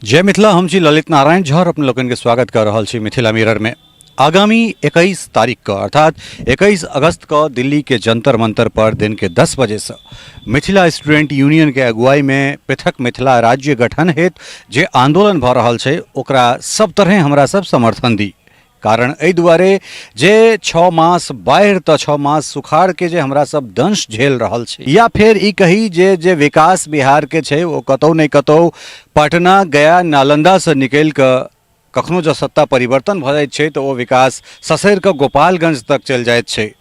जय मिथिला। हम छी ललित नारायण झा और अपने लोगन के स्वागत कर रहल छी मिथिला मिरर में। आगामी 21 तारीख का अर्थात 21 अगस्त का दिल्ली के जंतर मंतर पर दिन के 10 बजे से मिथिला स्टूडेंट यूनियन के अगुवाई में पृथक मिथिला राज्य गठन हेतु जे आंदोलन भ रहल छै ओकरा सब तरह हमरा सब समर्थन दी। कारण एहि दुआरे जे 6 मास बाढ़ि तो 6 मास सुखाड़ के जे हमरा सब दंश झेल रहल छै, या फिर ई कही जे विकास बिहार के छै वो कतौ नहीं कतौ पटना गया नालंदा से निकल के कखनो जो सत्ता परिवर्तन भ जाइत छै तो वो विकास ससैर के गोपालगंज तक चल जाइत छै।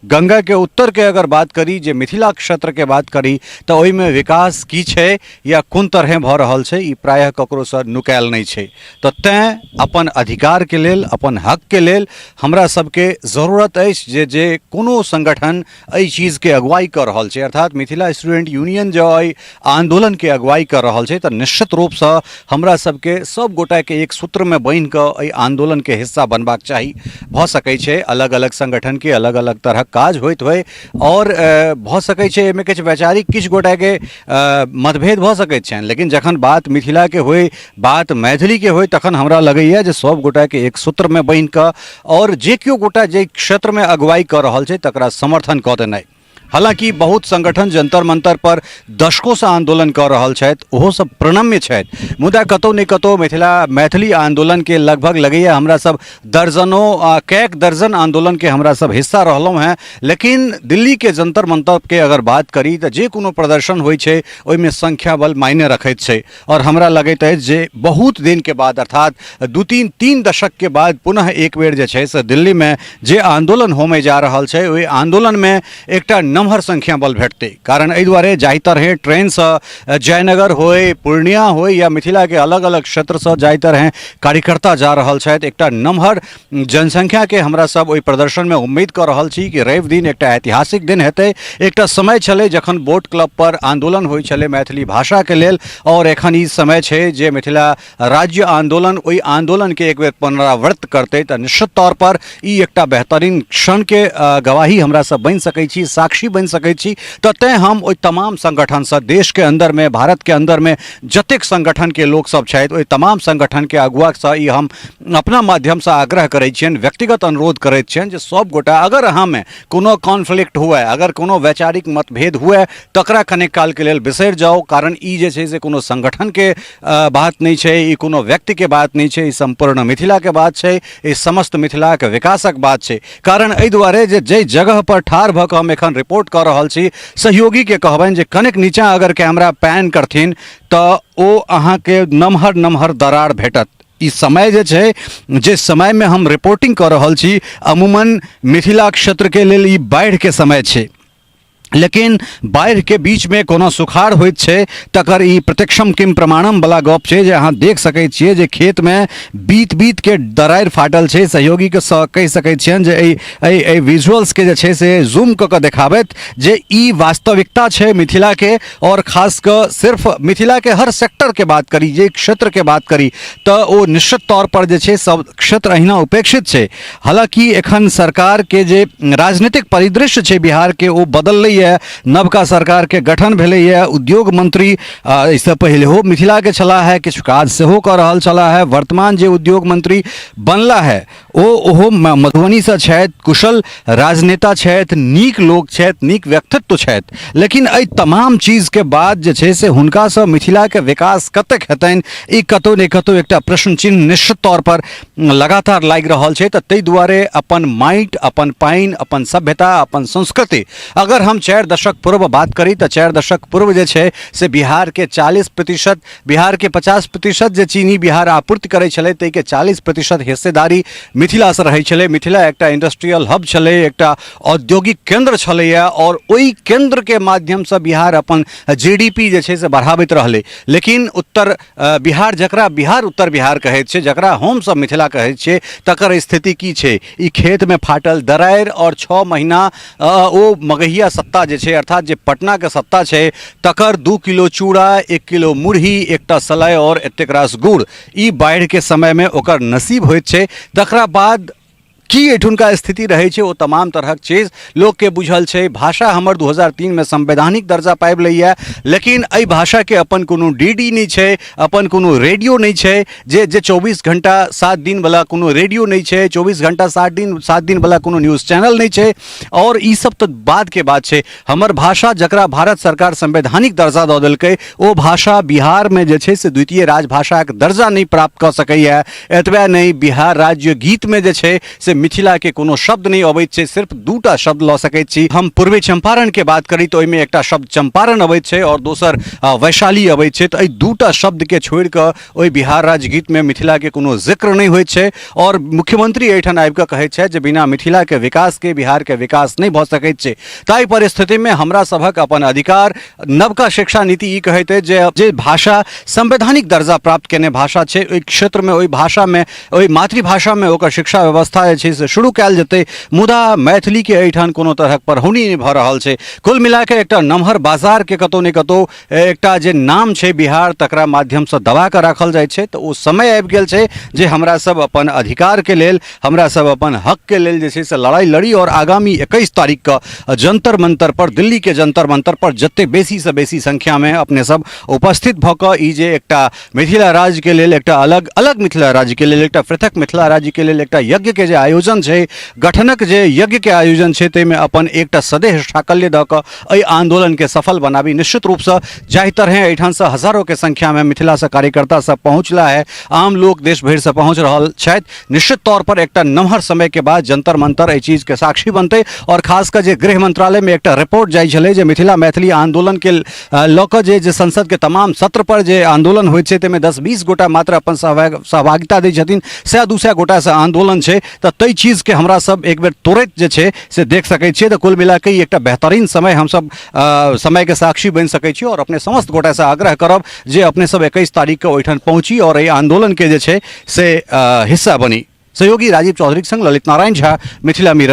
गंगा के उत्तर के अगर बात करी, जे मिथिला क्षेत्र के बात करी तो ओहि में विकास की छै या कोन तरह भ रहल छै ई प्रायः ककरो से नुकायल नहीं छै। तो तैं अपन अधिकार के लेल, अपन हक के लेल हमरा सबके जरूरत अछि जे कोनो संगठन एहि चीज के अगुवाई कर रहल छै, अर्थात मिथिला स्टूडेंट यूनियन जो एहि आंदोलन के अगुवाई कर रहल छै तो निश्चित रूप से हमरा सबके सब गोटा के एक सूत्र में बांधि के एहि आंदोलन के हिस्सा बनबाक चाही। भ सकै छै अलग अलग संगठन के अलग अलग तरह काज होइत होय और भ सकै छै एहिमे किछु वैचारिक किछु गोटा के मतभेद भ सकैत छनि, लेकिन जखन बात मिथिला के होय, बात मैथिली के होय तखन हमरा लगैया जे सब गोटा के एक सूत्र में बांधि कऽ और जे केओ गोटा जे क्षेत्र में अगुवाई कर रहल छै तकरा समर्थन कऽ देनाइ। हालांकि बहुत संगठन जंतर मंतर पर दशकों से आंदोलन कर रहल छथि, ओहो सब प्रणम्य छथि, मुदा कतौ नहीं कतौ मैथिली आंदोलन के लगभग लगैया हमरा सब दर्जनों कैक दर्जन आंदोलन के हमरा सब हिस्सा रहलहुँ हैं। लेकिन दिल्ली के जंतर मंतर के अगर बात करी तो जे कोनो प्रदर्शन होइ छै ओहिमे संख्या बल मायने रखैत छै और हमरा लगैत अछि जे बहुत दिन के बाद अर्थात 2-3 दशक के बाद पुनः एक बेर जे छै से दिल्ली में जे आंदोलन होमे जा रहल छै ओहि आंदोलन में एकटा नमहर संख्या बल भेटते। कारण एहि दुआरे जाहि तरह ट्रेन से जयनगर होय, पूर्णिया होय या मिथिला के अलग अलग क्षेत्र से जाहि तरह कार्यकर्ता जा रहल छथि, एकटा नमहर जनसंख्या के हमरा सब ओहि प्रदर्शन में उम्मीद कर रहल छी कि रवि दिन एकटा ऐतिहासिक दिन हेतै। एकटा समय छलै जखन बोट क्लब पर आंदोलन होइ छलै मैथिली भाषा के लेल और एखन ई समय छै जे मिथिला राज्य आंदोलन ओहि आंदोलन के एक बेर पुनरावृत्त करतै तो निश्चित तौर पर ई एकटा बेहतरीन क्षण के गवाही हमरा सब बनि सकै छी, साक्षी बन सकै छी। तो तैं हम ओहि तमाम संगठन से देश के अंदर में, भारत के अंदर में जतेक संगठन के लोग सब छथि ओहि तमाम संगठन के अगुआ से ई हम अपना माध्यम से आग्रह करै छियनि, व्यक्तिगत अनुरोध करैत छियनि जे सब गोटा अगर अहाँ में कोनो कॉन्फ्लिक्ट हुए, अगर कोनो वैचारिक मतभेद हुए तकरा कने काल के लेल बिसरि जाओ। कारण ई जे छै से कोनो संगठन के बात नहीं छै, ई कोनो व्यक्ति के बात नहीं छै, ई संपूर्ण मिथिला के बात छै, ई समस्त मिथिला के विकासक बात छै। कारण एहि दुआरे जे जगह पर ठाढ़ भ के हम एखन रिपोर्ट कर रहल छी, सहयोगी के कहबनि जे कनेक नीचा अगर कैमरा पैन करथिन तो ओ अहाँ के नमहर नमहर दरार भेटत। ई समय जे छै, जे समय में हम रिपोर्टिंग कर रहल छी अमूमन मिथिला क्षेत्र के लेल ई बाढ़ि के समय छै, लेकिन बाढ़ि के बीच में कोनो सुखाड़ होइत छै तकर ई प्रत्यक्षम किम प्रमाणम वाला गप छै जे अहाँ देख सकै छियै जे खेत में बीत बीत के दरारि फाटल छै। सहयोगी के कहि सकै छियनि जे एहि विजुअल्स के जे छै से जूम कऽ के देखाबैत जे ई वास्तविकता छै मिथिला के, और खास कऽ सिर्फ मिथिला के हर सेक्टर के बात करी, जे क्षेत्र के बात करी तो ओ निश्चित तौर पर जे छै सब क्षेत्र अहिना उपेक्षित छै। हालांकि एखन सरकार के जे राजनीतिक परिदृश्य छै बिहार के ओ बदललै, नवका सरकार के गठन भेलै है। उद्योग मंत्री इससे पहले हो मिथिला के छला है, किछु काज सेहो कर रहल छला है। वर्तमान जे उद्योग मंत्री बनला है ओहो मधुबनी से छथि, कुशल राजनेता छथि, नीक लोक छथि, नीक व्यक्तित्व छथि, लेकिन एहि तमाम चीज के बाद जे छै से हुनका से मिथिला के विकास कतेक हेतनि ई कतौ ने कतौ एकटा प्रश्न चिन्ह निश्चित तौर पर लगातार लागि रहल छै। ताहि दुआरे अपन माटि, अपन पानि, अपन सभ्यता, अपन संस्कृति, अगर हम 4 दशक पूर्व बात करी तो 4 दशक पूर्व जे छै से बिहार के 40%, बिहार के 50% जे चीनी बिहार आपूर्ति करै छलै ताहि के 40% हिस्सेदारी मिथिला से रहै छलै। मिथिला एकटा इंडस्ट्रियल हब छलै, एकटा औद्योगिक केंद्र छलैया और ओहि केंद्र के माध्यम से बिहार अपन जीडीपी जे छै से बढ़ाबैत रहलै। लेकिन उत्तर बिहार, जकरा बिहार उत्तर बिहार कहैत छै, जकरा हम सब मिथिला कहैत छियै, तकर स्थिति की छै? ई खेत में फाटल दरारि और 6 महीना ओ मगहिया सत्ता जे छै, अर्थात जे पटना के सत्ता छै तकर 2 किलो चूड़ा, 1 किलो मुरही, एकटा सलाइ और एतेक रास गुड़ ई बाढ़ि के समय में ओकर नसीब होइत छै। तकरा बाद की एठुनका स्थिति रहे छै ओ तमाम तरहक चीज लोग के बुझल छै। भाषा हमर 2003 में संवैधानिक दर्जा पाबि लैया, लेकिन एहि भाषा के अपन कोनो डीडी नहीं छै, अपन कोनो रेडियो नहीं छै, जे 24 घंटा 7 दिन वाला कोनो रेडियो नहीं छै, 24 घंटा 7 दिन वाला कोनो न्यूज चैनल नहीं छै। और ई सब तो बाद के बात छै। हमर भाषा जकरा भारत सरकार संवैधानिक दर्जा दऽ देलकै ओ भाषा बिहार में जे छै से द्वितीय राजभाषा के दर्जा नहीं प्राप्त कऽ सकैया। एतबे नहीं, बिहार राज्य गीत में जे छै से मिथिला के कोनो शब्द नहीं अबैत छै, सिर्फ दूटा शब्द लऽ सकैत छी। हम पूर्वी चंपारण के बात करी तो ओहिमे एकटा शब्द चंपारण अबैत छै और दोसर वैशाली अबैत छै। तो एहि दूटा शब्द के छोड़ि कऽ ओहि बिहार राज्य गीत में मिथिला के कोनो जिक्र नहीं होइत छै। और मुख्यमंत्री एहिठाम आबि कऽ कहैत छै जे बिना मिथिला के विकास के बिहार के विकास नहीं भऽ सकैत छै। ताहि परिस्थिति में हमरा सभक अपन अधिकार, नवका शिक्षा नीति ई कहैत अछि जे भाषा संवैधानिक दर्जा प्राप्त केने भाषा छै, ओहि क्षेत्र में ओहि भाषा में ओहि मातृभाषा में ओकर शिक्षा व्यवस्था जे छै से शुरू कयल जेतै। मुदा मैथिली के एहिठाम कोनो तरहक पढ़ौनी नहीं भऽ रहल छै। कुल मिला के एकटा नमहर बाजार के कतौ ने कतौ एकटा जे नाम छै बिहार तकरा माध्यम से दबा कऽ राखल जाइ छै। तो ओ समय आबि गेल छै जे हमरा सब अपन अधिकार के लेल, हमरा सब अपन हक के लेल जे छै से लड़ाई लड़ी। और आगामी 21 तारीख का जंतर मंतर पर, दिल्ली के जंतर मंतर पर जते बेसी से बेसी संख्या में अपने सब उपस्थित भऽ कऽ ई जे एकटा मिथिला राज्य के लेल, एकटा अलग अलग मिथिला राज्य के लेल, एकटा पृथक मिथिला राज्य के लेल एकटा यज्ञ के जे आयोजन छै, गठनक जे यज्ञ के आयोजन छै, ताहिमे अपन एकटा सदेह साकल्य दऽ कऽ एहि आंदोलन के सफल बनाबी। निश्चित रूप से जाहि तरह एहिठाम से हजारों के संख्या में मिथिला से कार्यकर्ता सब पहुंचला है, आम लोग देश भरि से पहुंच रहल छथि। निश्चित तौर पर एकटा नमहर समय के बाद जंतर मंतर एहि चीज के साक्षी बनते। और खासकर जे गृह मंत्रालय में एकटा रिपोर्ट जाइ छलै जे मिथिला मैथिली आंदोलन के लऽ कऽ जे संसद के तमाम सत्र पर जे आंदोलन होइत छै ताहिमे 10-20 गोटा मात्र अपन सहभागिता दै छथिन, 100-200 गोटा से आंदोलन छै। तऽ ताहि चीज के हमरा सब एक बेर तुरंत जे छै से देख सकै छियै। तऽ कुल मिला के ई एकटा बेहतरीन समय हम सब समय के साक्षी बनि सकै छी। और अपने समस्त गोटा से आग्रह करब जे अपने सब 21 तारीख के ओहिठाम पहुंची और एहि आंदोलन के जे छै से हिस्सा बनी। सहयोगी राजीव चौधरी के संग ललित नारायण झा, मिथिला मिरर।